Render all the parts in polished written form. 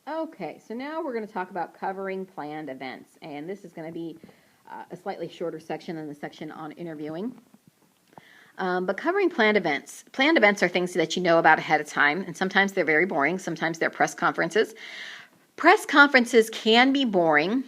Okay, so now we're going to talk about covering planned events, and this is going to be a slightly shorter section than the section on interviewing. But covering planned events. Planned events are things that you know about ahead of time, and sometimes they're very boring. Sometimes they're press conferences. Press conferences can be boring,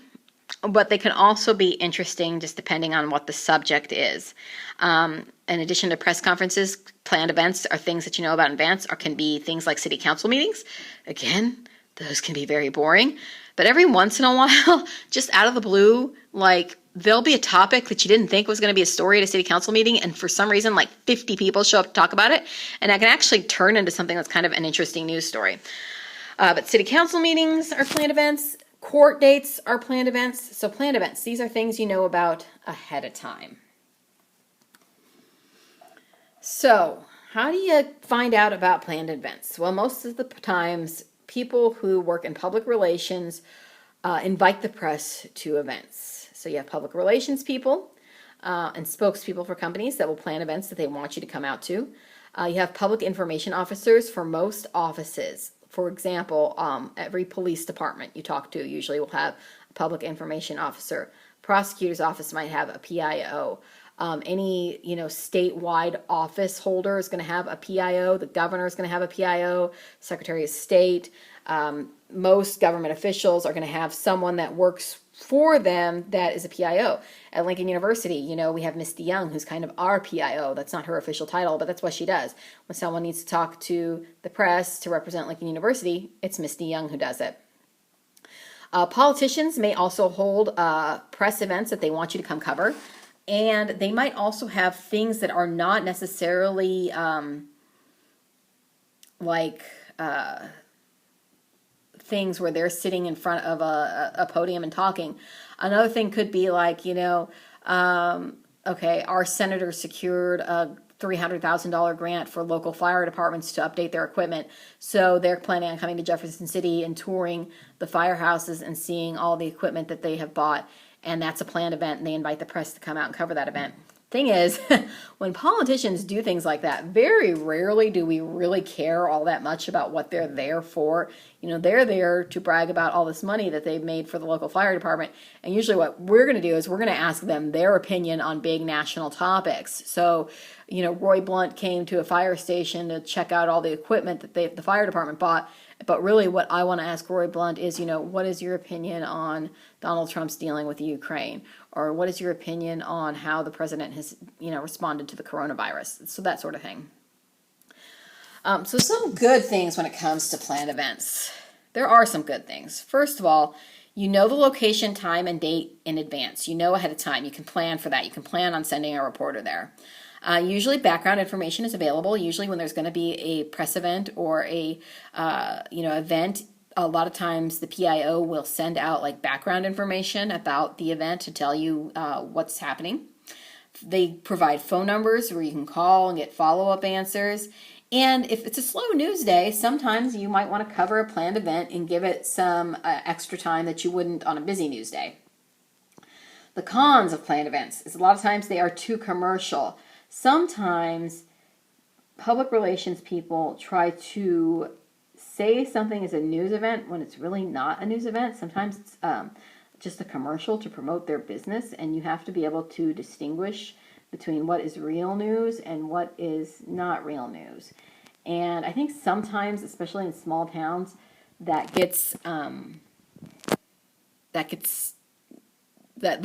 but they can also be interesting just depending on what the subject is. In addition to press conferences, planned events are things that you know about in advance, or can be things like city council meetings. Again, those can be very boring. But every once in a while, just out of the blue, like there'll be a topic that you didn't think was going to be a story at a city council meeting, and for some reason, like 50 people show up to talk about it, and that can actually turn into something that's kind of an interesting news story. But city council meetings are planned events. Court dates are planned events. So planned events, these are things you know about ahead of time. So how do you find out about planned events? Well, most of the times, people who work in public relations invite the press to events. So you have public relations people and spokespeople for companies that will plan events that they want you to come out to. You have public information officers for most offices. For example, every police department you talk to usually will have a public information officer. Prosecutor's office might have a PIO. Any statewide office holder is going to have a PIO. The governor is going to have a PIO. Secretary of State. Most government officials are going to have someone that works for them that is a PIO. At Lincoln University, we have Misty Young, who's kind of our PIO. That's not her official title, but that's what she does. When someone needs to talk to the press to represent Lincoln University, it's Misty Young who does it. Politicians may also hold press events that they want you to come cover. And they might also have things that are not necessarily things where they're sitting in front of a podium and talking. Another thing could be like, okay, our senator secured a $300,000 grant for local fire departments to update their equipment. So they're planning on coming to Jefferson City and touring the firehouses and seeing all the equipment that they have bought. And that's a planned event, and they invite the press to come out and cover that event. Thing is, when politicians do things like that, very rarely do we really care all that much about what they're there for. They're there to brag about all this money that they've made for the local fire department. And usually what we're going to do is we're going to ask them their opinion on big national topics. So, Roy Blunt came to a fire station to check out all the equipment that the fire department bought. But really what I want to ask Roy Blunt is, what is your opinion on Donald Trump's dealing with Ukraine? Or what is your opinion on how the president has, responded to the coronavirus? So that sort of thing. So some good things when it comes to planned events. There are some good things. First of all, you know the location, time, and date in advance. You know ahead of time. You can plan for that. You can plan on sending a reporter there. Usually background information is available. Usually when there's going to be a press event or a event, a lot of times the PIO will send out like background information about the event to tell you what's happening. They provide phone numbers where you can call and get follow-up answers. And if it's a slow news day, sometimes you might want to cover a planned event and give it some extra time that you wouldn't on a busy news day. The cons of planned events is a lot of times they are too commercial. Sometimes public relations people try to say something is a news event when it's really not a news event. Sometimes it's just a commercial to promote their business, and you have to be able to distinguish between what is real news and what is not real news. And I think sometimes, especially in small towns, that the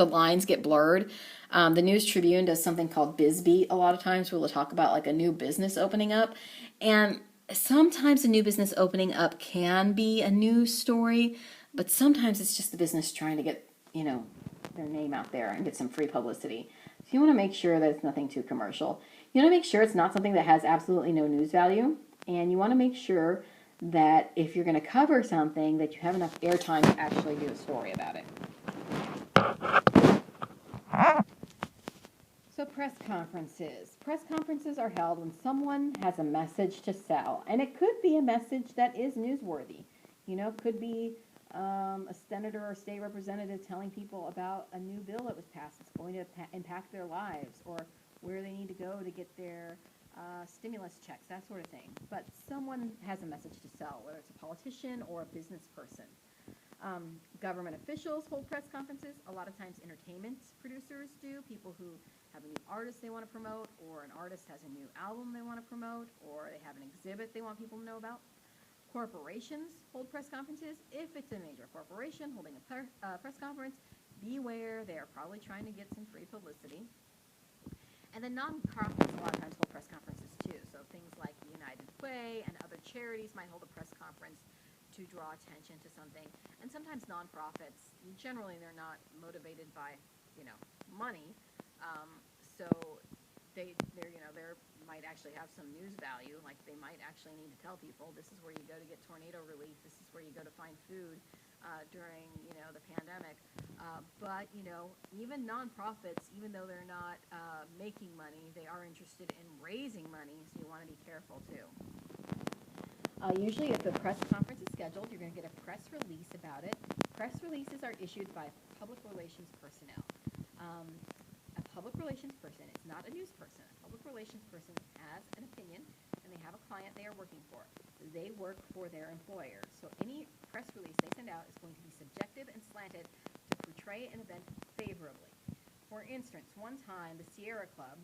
lines get blurred. The News Tribune does something called BizBeat a lot of times where they'll talk about like a new business opening up. And sometimes a new business opening up can be a news story, but sometimes it's just the business trying to get, their name out there and get some free publicity. So you want to make sure that it's nothing too commercial. You want to make sure it's not something that has absolutely no news value. And you want to make sure that if you're going to cover something, that you have enough airtime to actually do a story about it. So press conferences. Press conferences are held when someone has a message to sell. And it could be a message that is newsworthy. Could be a senator or state representative telling people about a new bill that was passed that's going to impact their lives, or where they need to go to get their stimulus checks, that sort of thing. But someone has a message to sell, whether it's a politician or a business person. Government officials hold press conferences. A lot of times entertainment producers do, people who have a new artist they want to promote, or an artist has a new album they want to promote, or they have an exhibit they want people to know about. Corporations hold press conferences. If it's a major corporation holding a press conference, beware, they are probably trying to get some free publicity. And then nonprofits a lot of times hold press conferences too. So things like the United Way and other charities might hold a press conference to draw attention to something. And sometimes nonprofits, generally they're not motivated by, money. So they might actually have some news value. Like they might actually need to tell people this is where you go to get tornado relief. This is where you go to find food during the pandemic. But even nonprofits, even though they're not making money, they are interested in raising money. So you want to be careful too. Usually if the press conference is scheduled, you're going to get a press release about it. Press releases are issued by public relations personnel. A public relations person is not a news person. A public relations person has an opinion, and they have a client they are working for. They work for their employer. So any press release they send out is going to be subjective and slanted to portray an event favorably. For instance, one time the Sierra Club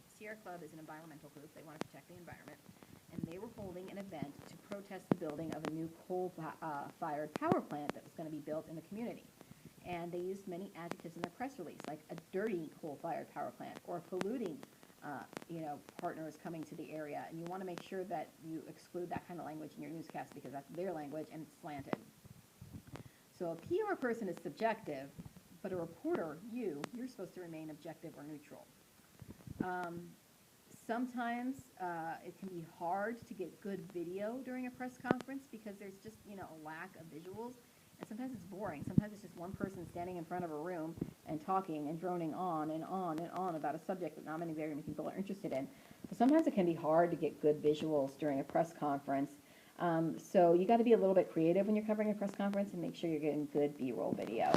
is an environmental group. They want to protect the environment. And they were holding an event to protest the building of a new coal-fired power plant that was going to be built in the community. And they used many adjectives in their press release, like a dirty coal-fired power plant or polluting, partners coming to the area. And you want to make sure that you exclude that kind of language in your newscast because that's their language and it's slanted. So a PR person is subjective, but a reporter, you're supposed to remain objective or neutral. Sometimes it can be hard to get good video during a press conference because there's just, a lack of visuals. And sometimes it's boring. Sometimes it's just one person standing in front of a room and talking and droning on and on and on about a subject that not very many people are interested in. So sometimes it can be hard to get good visuals during a press conference. So you got to be a little bit creative when you're covering a press conference and make sure you're getting good B-roll video.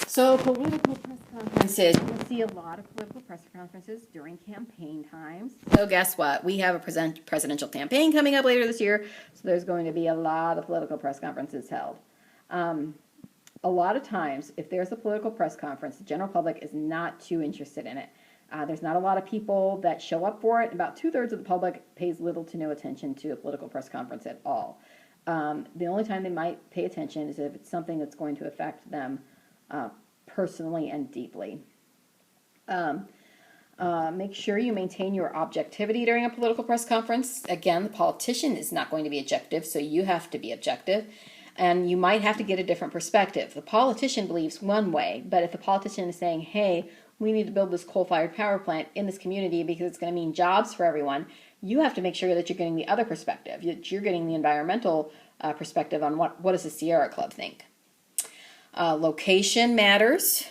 So political press conferences, you'll see a lot of political press conferences during campaign times. So guess what? We have a presidential campaign coming up later this year, so there's going to be a lot of political press conferences held. A lot of times, if there's a political press conference, the general public is not too interested in it. There's not a lot of people that show up for it. About 2/3 of the public pays little to no attention to a political press conference at all. The only time they might pay attention is if it's something that's going to affect them personally and deeply. Make sure you maintain your objectivity during a political press conference. Again, the politician is not going to be objective, so you have to be objective. And you might have to get a different perspective. The politician believes one way, but if the politician is saying, hey, we need to build this coal-fired power plant in this community because it's going to mean jobs for everyone, you have to make sure that you're getting the other perspective, that you're getting the environmental perspective on what does the Sierra Club think. Location matters.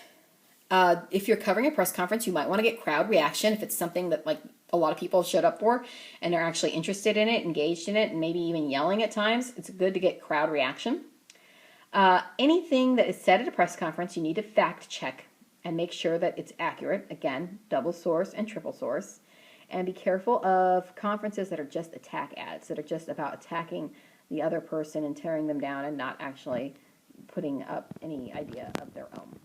If you're covering a press conference, you might want to get crowd reaction if it's something that like a lot of people showed up for and are actually interested in it, engaged in it, and maybe even yelling at times. It's good to get crowd reaction. Anything that is said at a press conference, you need to fact check and make sure that it's accurate. Again, double source and triple source. And be careful of conferences that are just attack ads, that are just about attacking the other person and tearing them down and not actually putting up any idea of their own.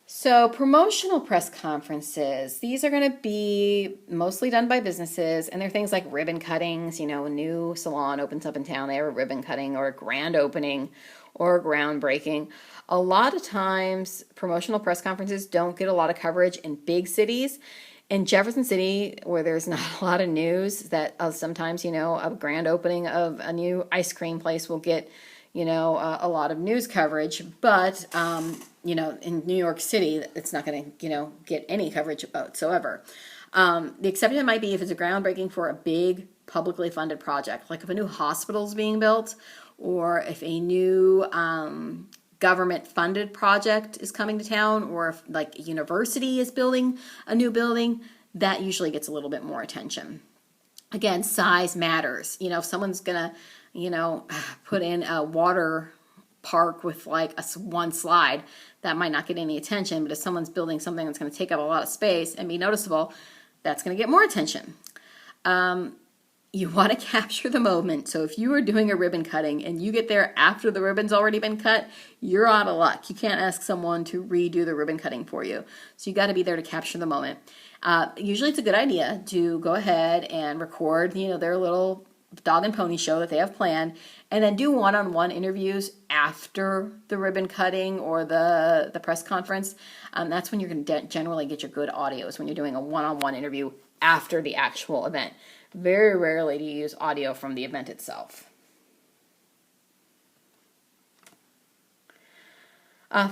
So promotional press conferences, these are going to be mostly done by businesses, and they're things like ribbon cuttings. A new salon opens up in town, they have a ribbon cutting or a grand opening or a groundbreaking. A lot of times promotional press conferences don't get a lot of coverage in big cities. In Jefferson City, where there's not a lot of news, that sometimes, a grand opening of a new ice cream place will get, a lot of news coverage. But, in New York City, it's not going to, get any coverage whatsoever. The exception might be if it's a groundbreaking for a big publicly funded project, like if a new hospital is being built or if a new government-funded project is coming to town, or if like a university is building a new building, that usually gets a little bit more attention. Again, size matters. If someone's gonna, put in a water park with like one slide, that might not get any attention. But if someone's building something that's going to take up a lot of space and be noticeable, that's going to get more attention. You want to capture the moment. So if you are doing a ribbon cutting and you get there after the ribbon's already been cut, you're out of luck. You can't ask someone to redo the ribbon cutting for you. So you got to be there to capture the moment. Usually it's a good idea to go ahead and record, their little dog and pony show that they have planned, and then do one-on-one interviews after the ribbon cutting or the press conference. That's when you're going to generally get your good audio, is when you're doing a one-on-one interview after the actual event. Very rarely do you use audio from the event itself.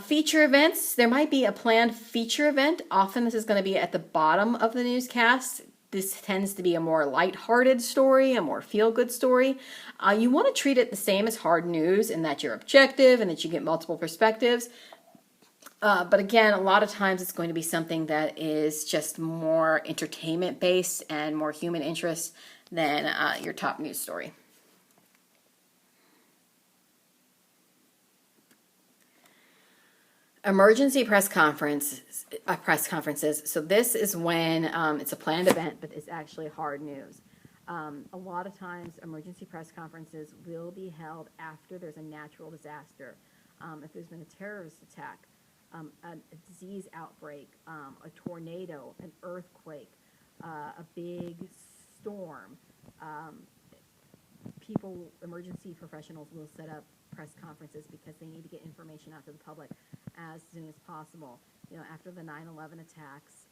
Feature events. There might be a planned feature event. Often this is going to be at the bottom of the newscast. This tends to be a more lighthearted story, a more feel-good story. You want to treat it the same as hard news in that you're objective and that you get multiple perspectives. But again, a lot of times it's going to be something that is just more entertainment-based and more human interest than your top news story. Emergency press conferences. So this is when it's a planned event, but it's actually hard news. A lot of times, emergency press conferences will be held after there's a natural disaster. If there's been a terrorist attack, a disease outbreak, a tornado, an earthquake, a big storm. Emergency professionals will set up press conferences because they need to get information out to the public as soon as possible. After the 9/11 attacks,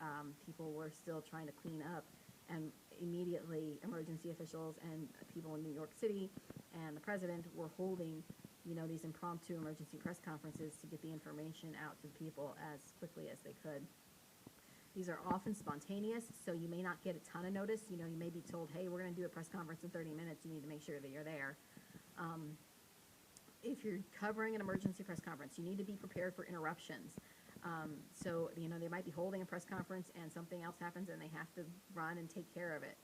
people were still trying to clean up, and immediately emergency officials and people in New York City and the president were holding these impromptu emergency press conferences to get the information out to people as quickly as they could. These are often spontaneous, so you may not get a ton of notice. You may be told, hey, we're going to do a press conference in 30 minutes. You need to make sure that you're there. If you're covering an emergency press conference, you need to be prepared for interruptions. So they might be holding a press conference and something else happens and they have to run and take care of it.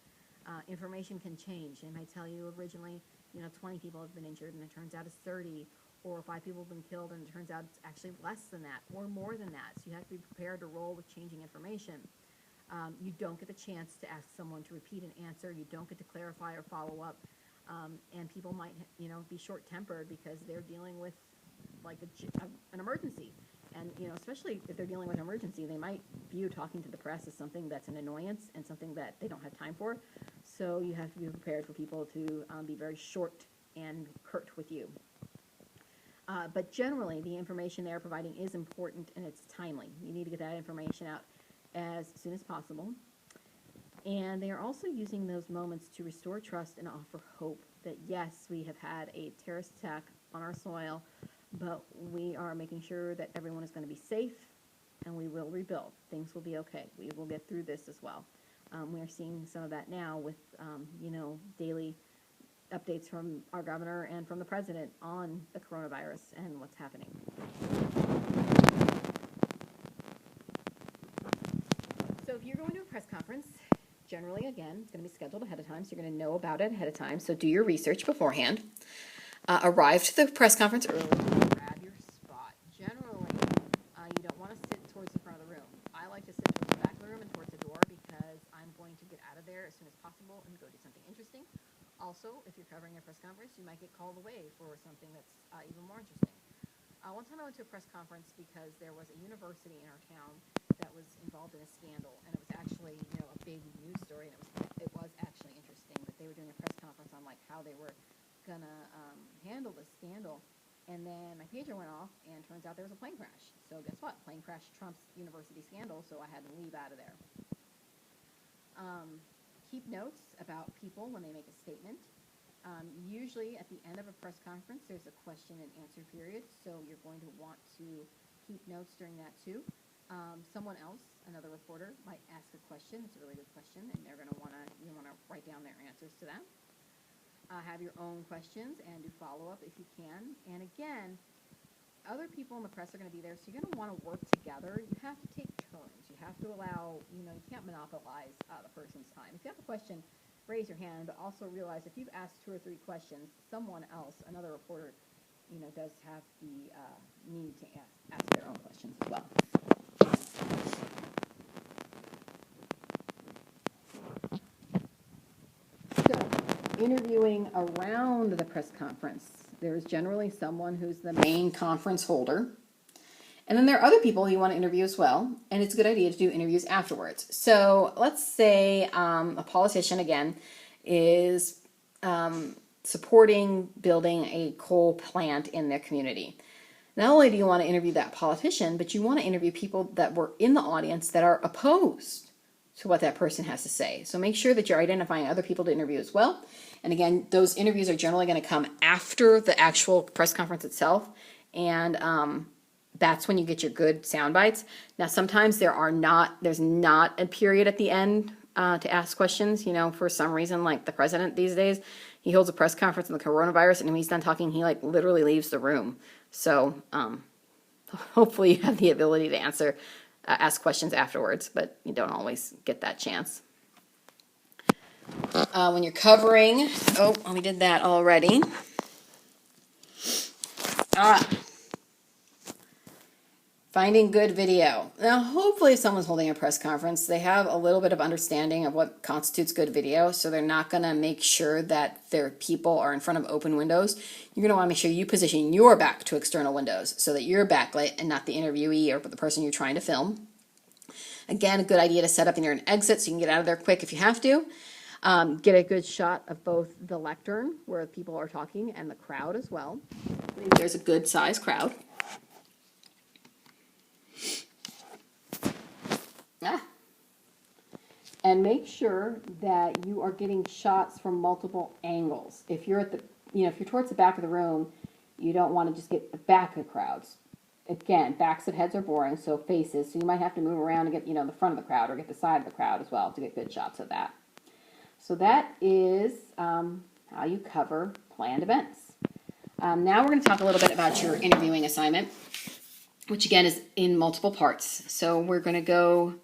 Information can change. They might tell you originally, 20 people have been injured and it turns out it's 30, or 5 people have been killed and it turns out it's actually less than that or more than that. So you have to be prepared to roll with changing information. You don't get the chance to ask someone to repeat an answer. You don't get to clarify or follow up. And people might, be short-tempered because they're dealing with like an emergency. And, especially if they're dealing with an emergency, they might view talking to the press as something that's an annoyance and something that they don't have time for. So you have to be prepared for people to be very short and curt with you. But generally, the information they're providing is important and it's timely. You need to get that information out as soon as possible. And they are also using those moments to restore trust and offer hope that, yes, we have had a terrorist attack on our soil, but we are making sure that everyone is going to be safe and we will rebuild. Things will be okay. We will get through this as well. We are seeing some of that now with, daily updates from our governor and from the president on the coronavirus and what's happening. So if you're going to a press conference, generally, again, it's going to be scheduled ahead of time, so you're going to know about it ahead of time. So do your research beforehand. Arrive to the press conference early. Grab your spot. Generally, you don't want to sit towards the front of the room. I like to sit towards the back of the room and towards the door because I'm going to get out of there as soon as possible and go do something interesting. Also, if you're covering a press conference, you might get called away for something that's even more interesting. One time I went to a press conference because there was a university in our town that was involved in a scandal, and it was actually, a big news story, and it was actually interesting. But they were doing a press conference on like how they were gonna handle the scandal, and then my pager went off, and turns out there was a plane crash. So guess what? Plane crash trumps university scandal, so I had to leave out of there. Keep notes about people when they make a statement. Usually at the end of a press conference, there's a question and answer period, so you're going to want to keep notes during that too. Someone else, another reporter, might ask a question. It's a really good question, and you want to write down their answers to that. Have your own questions and do follow-up if you can. And again, other people in the press are going to be there, so you're going to want to work together. You have to take turns. You have to allow, you can't monopolize the person's time. If you have a question, raise your hand, but also realize if you've asked 2 or 3 questions, someone else, another reporter, does have the need to ask their own questions as well. So, interviewing around the press conference, there's generally someone who's the main conference holder. And then there are other people you want to interview as well, and it's a good idea to do interviews afterwards. So let's say a politician, again, is supporting building a coal plant in their community. Not only do you want to interview that politician, but you want to interview people that were in the audience that are opposed to what that person has to say. So make sure that you're identifying other people to interview as well. And again, those interviews are generally going to come after the actual press conference itself, and that's when you get your good sound bites. Now, sometimes there's not a period at the end to ask questions. For some reason, like the president these days, he holds a press conference on the coronavirus, and when he's done talking, he literally leaves the room. So hopefully you have the ability to ask questions afterwards, but you don't always get that chance. When you're covering, we did that already. Finding good video. Now, hopefully if someone's holding a press conference, they have a little bit of understanding of what constitutes good video, so they're not going to make sure that their people are in front of open windows. You're going to want to make sure you position your back to external windows so that you're backlit and not the interviewee or the person you're trying to film. Again, a good idea to set up near an exit so you can get out of there quick if you have to. Get a good shot of both the lectern, where people are talking, and the crowd as well. There's a good size crowd. And make sure that you are getting shots from multiple angles. If you're if you're towards the back of the room, you don't want to just get the back of crowds. Again, backs of heads are boring, so faces. So you might have to move around and get the front of the crowd or get the side of the crowd as well to get good shots of that. So that is how you cover planned events. Now we're going to talk a little bit about your interviewing assignment, which again is in multiple parts. So we're going to go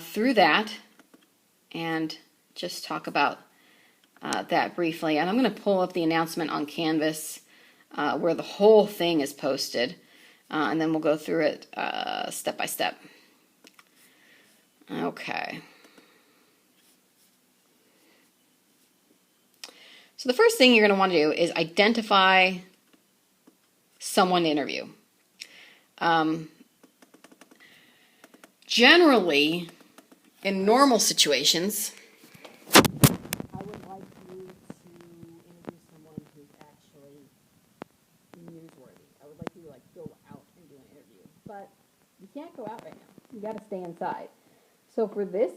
through that and just talk about that briefly. And I'm going to pull up the announcement on Canvas where the whole thing is posted, and then we'll go through it step by step. Okay. So the first thing you're going to want to do is identify someone to interview. Generally, in normal situations, I would like you to interview someone who's actually newsworthy. I would like you to go out and do an interview. But you can't go out right now. You got to stay inside. So for this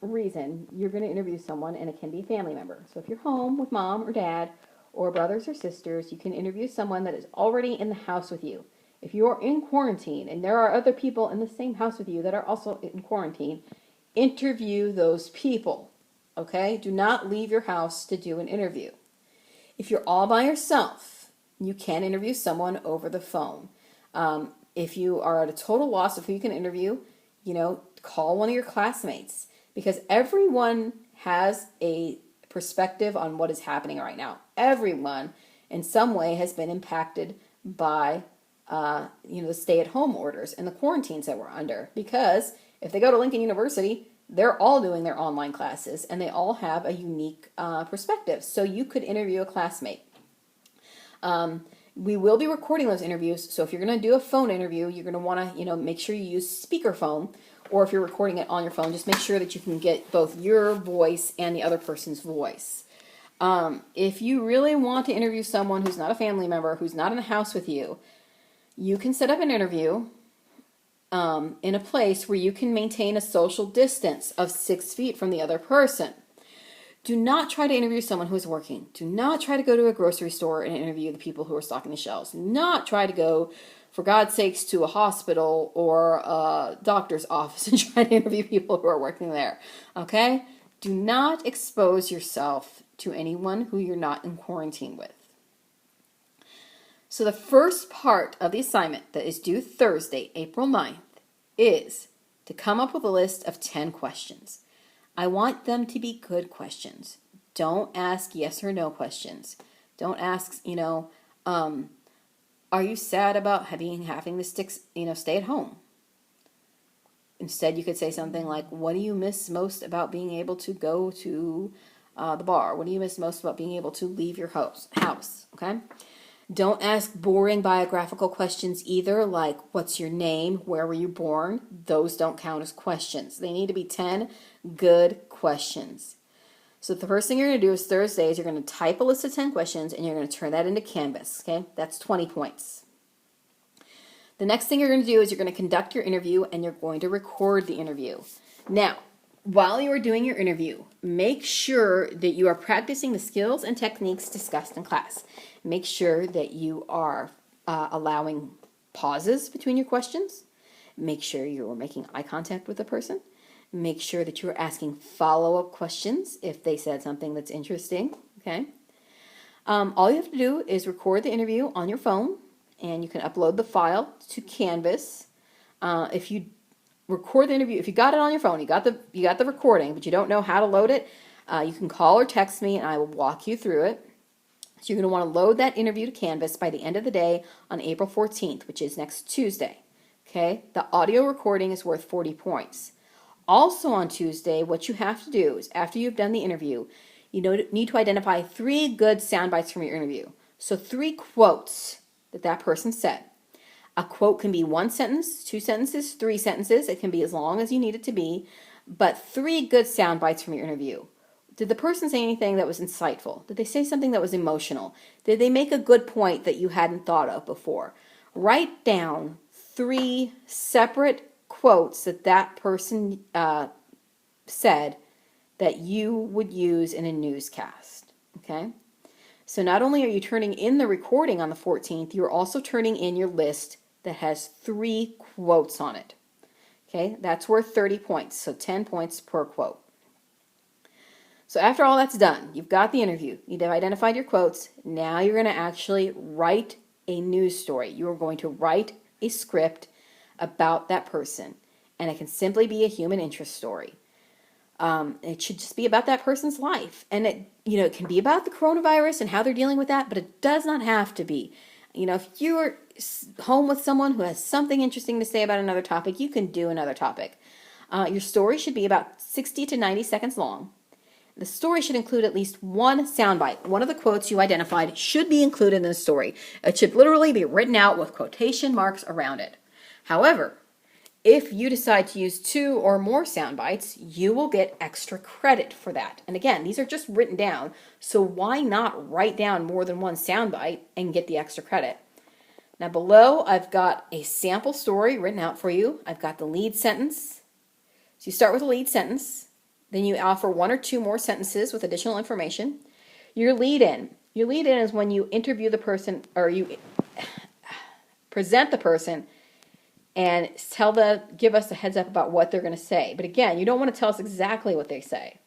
reason, you're going to interview someone, and it can be a family member. So if you're home with mom or dad or brothers or sisters, you can interview someone that is already in the house with you. If you are in quarantine and there are other people in the same house with you that are also in quarantine, interview those people, okay? Do not leave your house to do an interview. If you're all by yourself, you can interview someone over the phone. If you are at a total loss of who you can interview, call one of your classmates, because everyone has a perspective on what is happening right now. Everyone in some way has been impacted by the stay-at-home orders and the quarantines that we're under, because if they go to Lincoln University, they're all doing their online classes, and they all have a unique perspective. So you could interview a classmate. We will be recording those interviews, so if you're going to do a phone interview, you're going to want to, make sure you use speakerphone, or if you're recording it on your phone, just make sure that you can get both your voice and the other person's voice. If you really want to interview someone who's not a family member, who's not in the house with you, you can set up an interview in a place where you can maintain a social distance of 6 feet from the other person. Do not try to interview someone who is working. Do not try to go to a grocery store and interview the people who are stocking the shelves. Do not try to go, for God's sakes, to a hospital or a doctor's office and try to interview people who are working there. Okay? Do not expose yourself to anyone who you're not in quarantine with. So the first part of the assignment that is due Thursday, April 9th, is to come up with a list of 10 questions. I want them to be good questions. Don't ask yes or no questions. Don't ask, Are you sad about having to stay at home? Instead, you could say something like, what do you miss most about being able to go to the bar? What do you miss most about being able to leave your house? Okay? Don't ask boring biographical questions either, like, what's your name? Where were you born? Those don't count as questions. They need to be 10 good questions. So the first thing you're going to do is Thursday is you're going to type a list of 10 questions and you're going to turn that into Canvas, okay? That's 20 points. The next thing you're going to do is you're going to conduct your interview and you're going to record the interview. Now, while you are doing your interview, make sure that you are practicing the skills and techniques discussed in class. Make sure that you are allowing pauses between your questions. Make sure you're making eye contact with the person. Make sure that you're asking follow-up questions if they said something that's interesting, okay? All you have to do is record the interview on your phone, and you can upload the file to Canvas. If you record the interview, if you got it on your phone, you got the recording, but you don't know how to load it, you can call or text me, and I will walk you through it. So you're going to want to load that interview to Canvas by the end of the day on April 14th, which is next Tuesday. Okay? The audio recording is worth 40 points. Also on Tuesday, what you have to do is after you've done the interview, you need to identify 3 good sound bites from your interview. So 3 quotes that person said. A quote can be 1 sentence, 2 sentences, 3 sentences. It can be as long as you need it to be, but 3 good sound bites from your interview. Did the person say anything that was insightful? Did they say something that was emotional? Did they make a good point that you hadn't thought of before? Write down 3 separate quotes that person said that you would use in a newscast. Okay? So not only are you turning in the recording on the 14th, you're also turning in your list that has 3 quotes on it. Okay? That's worth 30 points, so 10 points per quote. So after all that's done, you've got the interview, you've identified your quotes, now you're going to actually write a news story. You are going to write a script about that person, and it can simply be a human interest story. It should just be about that person's life, and it can be about the coronavirus and how they're dealing with that, but it does not have to be. If you're home with someone who has something interesting to say about another topic, you can do another topic. Your story should be about 60 to 90 seconds long. The story should include at least 1 soundbite. One of the quotes you identified should be included in the story. It should literally be written out with quotation marks around it. However, if you decide to use 2 or more sound bites, you will get extra credit for that. And again, these are just written down, so why not write down more than 1 sound bite and get the extra credit? Now below, I've got a sample story written out for you. I've got the lead sentence. So you start with the lead sentence, then you offer 1 or 2 more sentences with additional information. Your lead-in. Your lead-in is when you interview the person, or you present the person and give us a heads up about what they're going to say. But again, you don't want to tell us exactly what they say.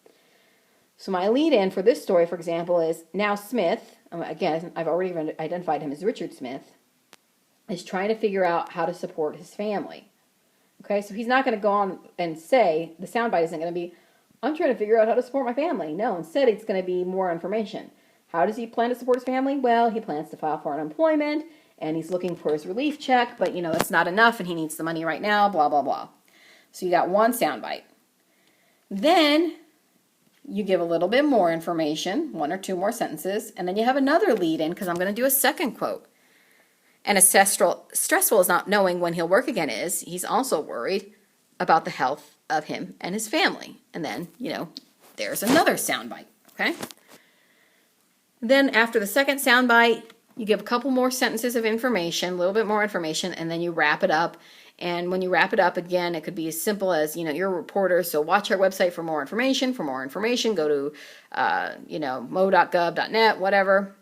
So my lead-in for this story, for example, is now Smith, again, I've already identified him as Richard Smith, is trying to figure out how to support his family. Okay, so he's not going to go on and say, the soundbite isn't going to be, I'm trying to figure out how to support my family. No, instead it's going to be more information. How does he plan to support his family? Well, he plans to file for unemployment, and he's looking for his relief check, but that's not enough, and he needs the money right now, blah, blah, blah. So you got 1 soundbite. Then you give a little bit more information, 1 or 2 more sentences, and then you have another lead-in, because I'm going to do a second quote. And as stressful as not knowing when he'll work again is, he's also worried about the health of him and his family. And then, there's another soundbite, okay? Then after the second soundbite, you give a couple more sentences of information, a little bit more information, and then you wrap it up. And when you wrap it up, again, it could be as simple as, you're a reporter, so watch our website for more information. For more information, go to, mo.gov.net, whatever,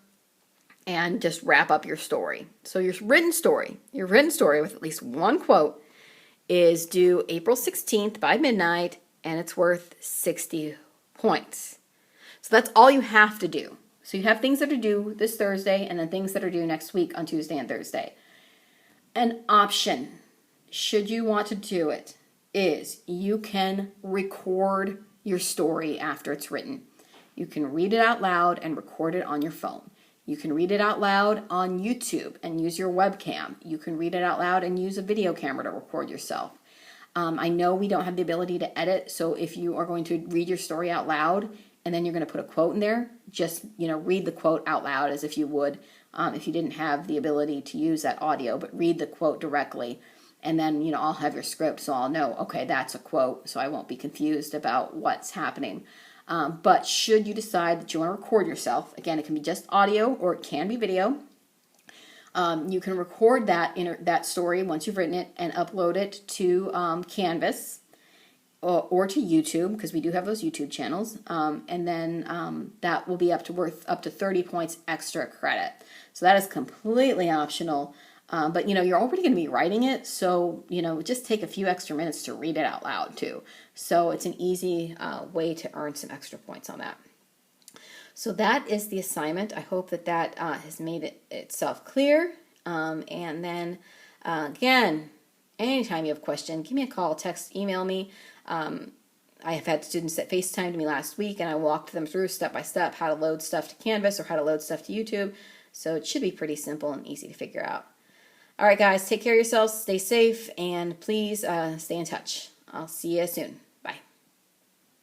and just wrap up your story. So your written story with at least 1 quote is due April 16th by midnight, and it's worth 60 points. So that's all you have to do. So you have things that are due this Thursday, and then things that are due next week on Tuesday and Thursday. An option, should you want to do it, is you can record your story after it's written. You can read it out loud and record it on your phone. You can read it out loud on YouTube and use your webcam. You can read it out loud and use a video camera to record yourself. I know we don't have the ability to edit, so if you are going to read your story out loud and then you're going to put a quote in there, just read the quote out loud as if you would if you didn't have the ability to use that audio, but read the quote directly. And then, I'll have your script, so I'll know, okay, that's a quote, so I won't be confused about what's happening. But should you decide that you want to record yourself, again, it can be just audio or it can be video. You can record that story once you've written it and upload it to Canvas or to YouTube, because we do have those YouTube channels. And then that will be worth up to 30 points extra credit. So that is completely optional. But you're already going to be writing it, so just take a few extra minutes to read it out loud too. So it's an easy way to earn some extra points on that. So that is the assignment. I hope that has made itself clear. And then again, anytime you have a question, give me a call, text, email me. I have had students that FaceTimed me last week, and I walked them through step by step how to load stuff to Canvas or how to load stuff to YouTube. So it should be pretty simple and easy to figure out. All right, guys, take care of yourselves, stay safe, and please stay in touch. I'll see you soon.